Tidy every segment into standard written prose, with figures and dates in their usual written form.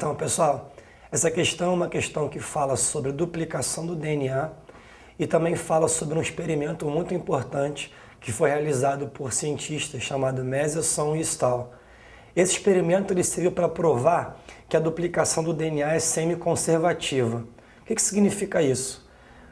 Então, pessoal, essa questão é uma questão que fala sobre a duplicação do DNA e também fala sobre um experimento muito importante que foi realizado por cientistas chamado Mendelssohn e Stahl. Esse experimento ele serviu para provar que a duplicação do DNA é semi-conservativa. O que significa isso?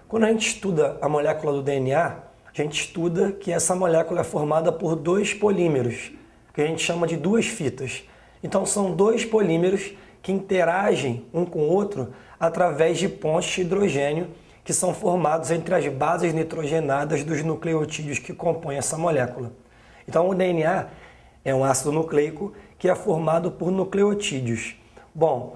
Quando a gente estuda a molécula do DNA, a gente estuda que essa molécula é formada por dois polímeros, que a gente chama de duas fitas. Então são dois polímeros que interagem um com o outro através de pontes de hidrogênio que são formados entre as bases nitrogenadas dos nucleotídeos que compõem essa molécula. Então o DNA é um ácido nucleico que é formado por nucleotídeos. Bom,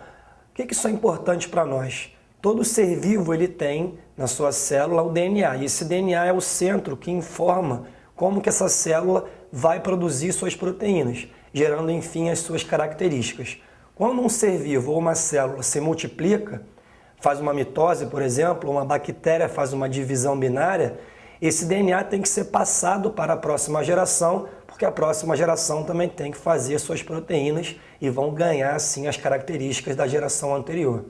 o que isso é importante para nós? Todo ser vivo ele tem na sua célula o DNA, e esse DNA é o centro que informa como que essa célula vai produzir suas proteínas, gerando enfim as suas características. Quando um ser vivo ou uma célula se multiplica, faz uma mitose, por exemplo, uma bactéria faz uma divisão binária, esse DNA tem que ser passado para a próxima geração, porque a próxima geração também tem que fazer suas proteínas e vão ganhar assim as características da geração anterior.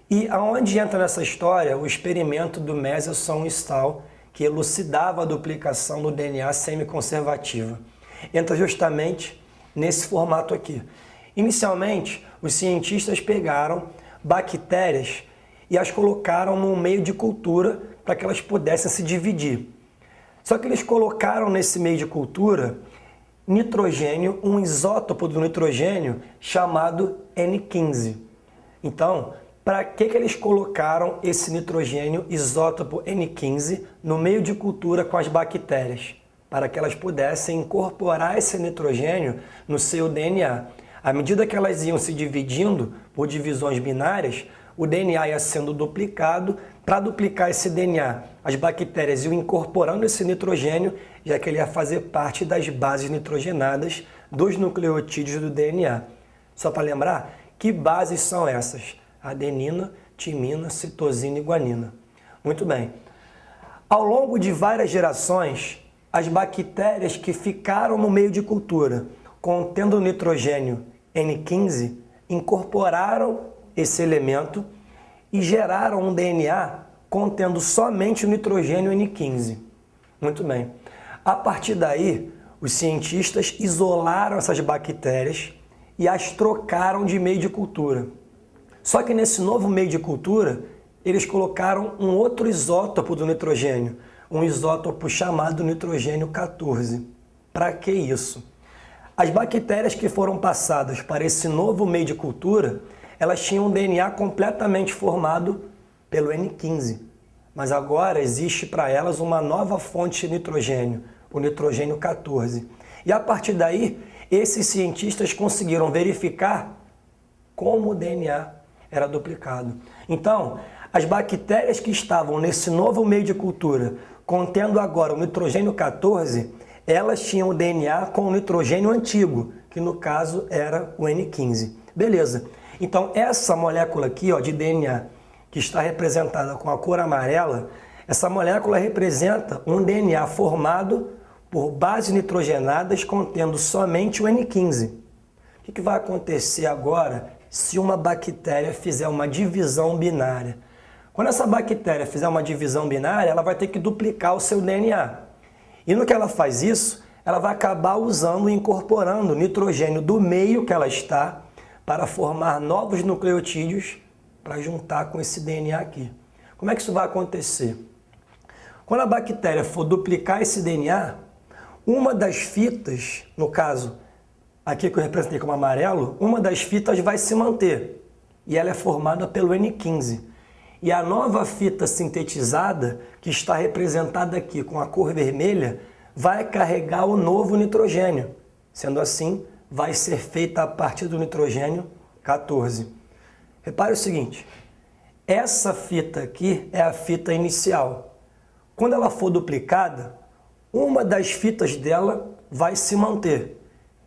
E aonde entra nessa história o experimento do Mendelssohn e Stahl, que elucidava a duplicação do DNA semi-conservativa. Entra justamente nesse formato aqui. Inicialmente, os cientistas pegaram bactérias e as colocaram num meio de cultura para que elas pudessem se dividir. Só que eles colocaram nesse meio de cultura nitrogênio, um isótopo do nitrogênio chamado N15. Então, para que eles colocaram esse nitrogênio isótopo N15 no meio de cultura com as bactérias? Para que elas pudessem incorporar esse nitrogênio no seu DNA. À medida que elas iam se dividindo por divisões binárias, o DNA ia sendo duplicado. Para duplicar esse DNA, as bactérias iam incorporando esse nitrogênio, já que ele ia fazer parte das bases nitrogenadas dos nucleotídeos do DNA. Só para lembrar, que bases são essas? Adenina, timina, citosina e guanina. Muito bem. Ao longo de várias gerações, as bactérias que ficaram no meio de cultura, contendo o nitrogênio N15, incorporaram esse elemento e geraram um DNA contendo somente o nitrogênio N15. Muito bem. A partir daí, os cientistas isolaram essas bactérias e as trocaram de meio de cultura. Só que nesse novo meio de cultura, eles colocaram um outro isótopo do nitrogênio, um isótopo chamado nitrogênio 14. Para que isso? As bactérias que foram passadas para esse novo meio de cultura, elas tinham um DNA completamente formado pelo N15. Mas agora existe para elas uma nova fonte de nitrogênio, o nitrogênio 14. E a partir daí, esses cientistas conseguiram verificar como o DNA era duplicado. Então, as bactérias que estavam nesse novo meio de cultura, contendo agora o nitrogênio 14, elas tinham o DNA com o nitrogênio antigo, que no caso era o N15. Beleza. Então, essa molécula aqui ó, de DNA, que está representada com a cor amarela, essa molécula representa um DNA formado por bases nitrogenadas contendo somente o N15. O que vai acontecer agora se uma bactéria fizer uma divisão binária? Quando essa bactéria fizer uma divisão binária, ela vai ter que duplicar o seu DNA. E no que ela faz isso, ela vai acabar usando e incorporando o nitrogênio do meio que ela está para formar novos nucleotídeos para juntar com esse DNA aqui. Como é que isso vai acontecer? Quando a bactéria for duplicar esse DNA, uma das fitas, no caso, aqui que eu representei como amarelo, uma das fitas vai se manter e ela é formada pelo N15. E a nova fita sintetizada, que está representada aqui com a cor vermelha, vai carregar o novo nitrogênio. Sendo assim, vai ser feita a partir do nitrogênio 14. Repare o seguinte, essa fita aqui é a fita inicial. Quando ela for duplicada, uma das fitas dela vai se manter.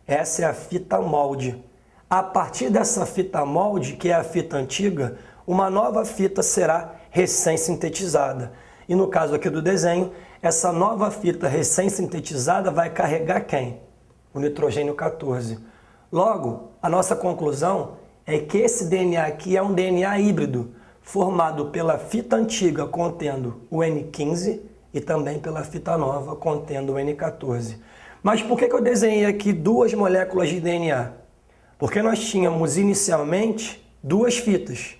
Essa é a fita molde. A partir dessa fita molde, que é a fita antiga, uma nova fita será recém-sintetizada. E no caso aqui do desenho, essa nova fita recém-sintetizada vai carregar quem? O nitrogênio 14. Logo, a nossa conclusão é que esse DNA aqui é um DNA híbrido, formado pela fita antiga contendo o N15 e também pela fita nova contendo o N14. Mas por que eu desenhei aqui duas moléculas de DNA? Porque nós tínhamos inicialmente duas fitas.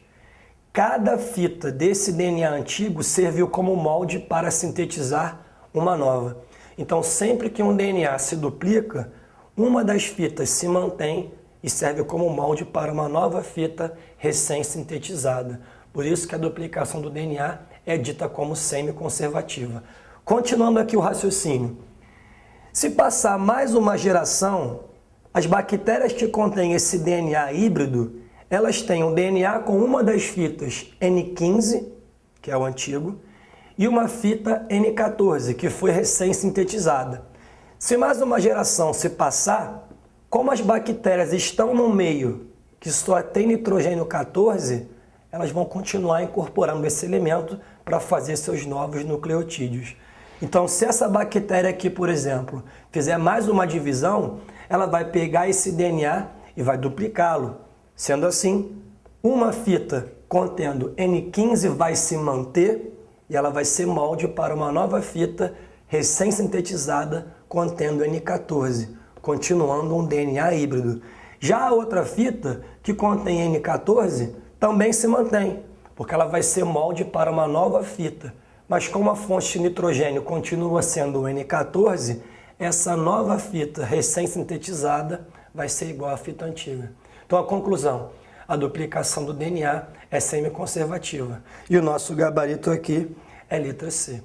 Cada fita desse DNA antigo serviu como molde para sintetizar uma nova. Então, sempre que um DNA se duplica, uma das fitas se mantém e serve como molde para uma nova fita recém-sintetizada. Por isso que a duplicação do DNA é dita como semi-conservativa. Continuando aqui o raciocínio. Se passar mais uma geração, as bactérias que contêm esse DNA híbrido, elas têm um DNA com uma das fitas N15, que é o antigo, e uma fita N14, que foi recém-sintetizada. Se mais uma geração se passar, como as bactérias estão no meio que só tem nitrogênio 14, elas vão continuar incorporando esse elemento para fazer seus novos nucleotídeos. Então, se essa bactéria aqui, por exemplo, fizer mais uma divisão, ela vai pegar esse DNA e vai duplicá-lo. Sendo assim, uma fita contendo N15 vai se manter e ela vai ser molde para uma nova fita recém-sintetizada contendo N14, continuando um DNA híbrido. Já a outra fita, que contém N14, também se mantém, porque ela vai ser molde para uma nova fita. Mas como a fonte de nitrogênio continua sendo o N14, essa nova fita recém-sintetizada vai ser igual à fita antiga. Então a conclusão, a duplicação do DNA é semi-conservativa. E o nosso gabarito aqui é letra C.